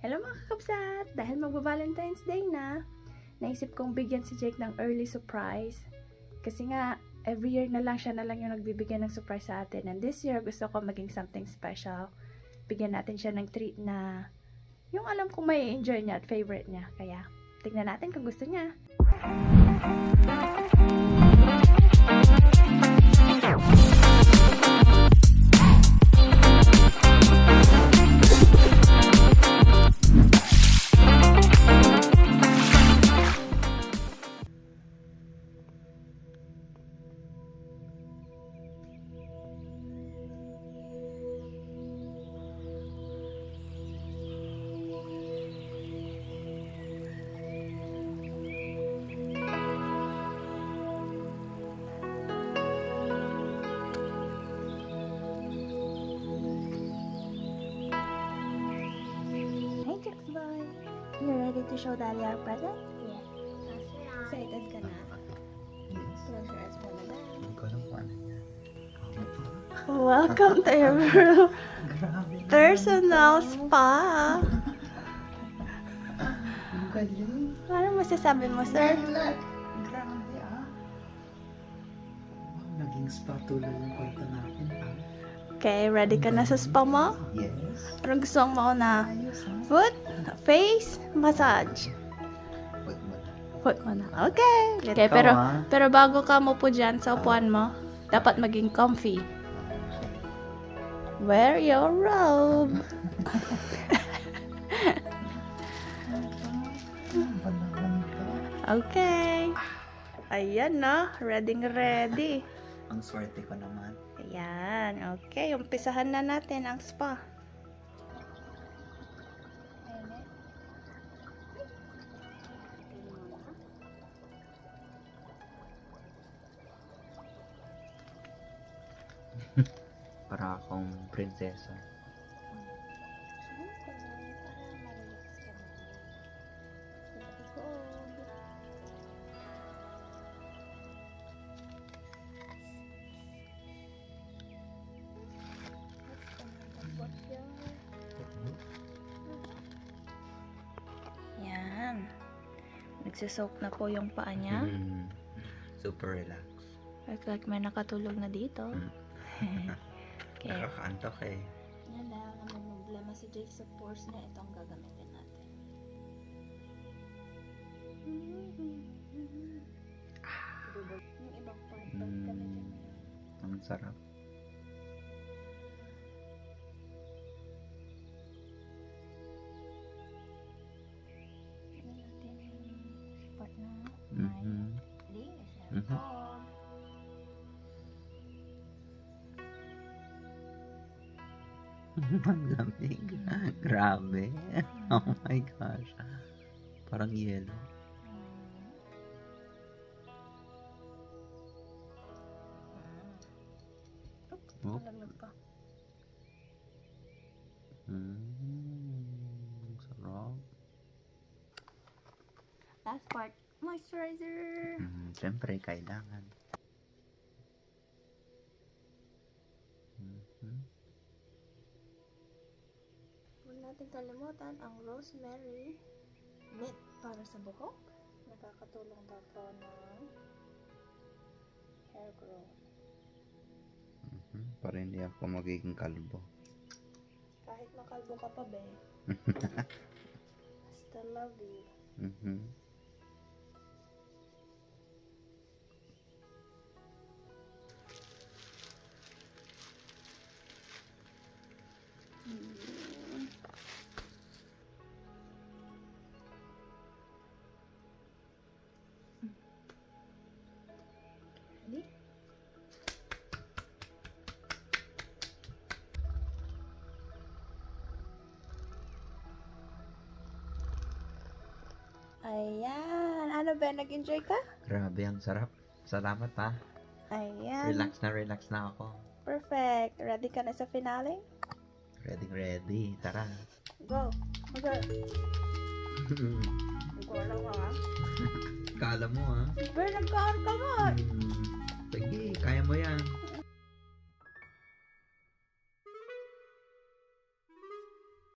Hello mga kakabsat! Dahil magba-Valentine's Day na, naisip kong bigyan si Jake ng early surprise. Kasi nga, every year na lang siya na lang yung nagbibigay ng surprise sa atin. And this year, gusto ko maging something special. Bigyan natin siya ng treat na yung alam kong may enjoy niya at favorite niya. Kaya, tignan natin kung gusto niya. You ready to show Daddy our present? Yes. Excited ka na? Yes. Close your eyes muna ba? Hindi ko alam kung ano yan. Welcome to your personal spa! Ang galing. Ano masasabi mo, sir? Grabe ah. Wow, naging spa tulad ng kwarto natin ah. Okay, ready ka na sa spa mo? Yes. Anong gusto mo na? Ayos ha. Foot? Face? Massage? Wait mo na. Foot mo na. Okay. Okay, Ikaw, pero bago ka mo po dyan sa upuan mo, dapat maging comfy. Wear your robe. Okay. Ayan na. Ready. Ang swerte ko naman. Ayan. Okay. Umpisahan na natin ang spa. Para akong prinsesa. Yan. Nagsisoak na po yung paa niya. Super relax. Like may nakatulog na dito. Okay. Nakakaantok eh. Yan lang. May problema si Jake sa pores niya. Ito ang gagamitin natin. Yung ibang part gamitin mo. Ang sarap. Ang lamig. Grabe. Oh my gosh. Parang yelo. Oh. Sarap. Last part, moisturizer. Siyempre, kailangan. Huwag natin kalimutan ang rosemary mint para sa buhok. Nakakatulong daw to ng hair growth. Para hindi ako magiging kalbo. Kahit makalbo ka pa, be. Still love you. Ready? Ayan. Ano ba? Nag-enjoy ka? Grabe, ang sarap. Salamat ha. Ayan. Relax na ako. Perfect. Ready ka na sa finale? Ready. Tara. Go. Nagkala ka ha? Kala mo ha. Pero nagkaan ka nga. Sige, kaya mo yan.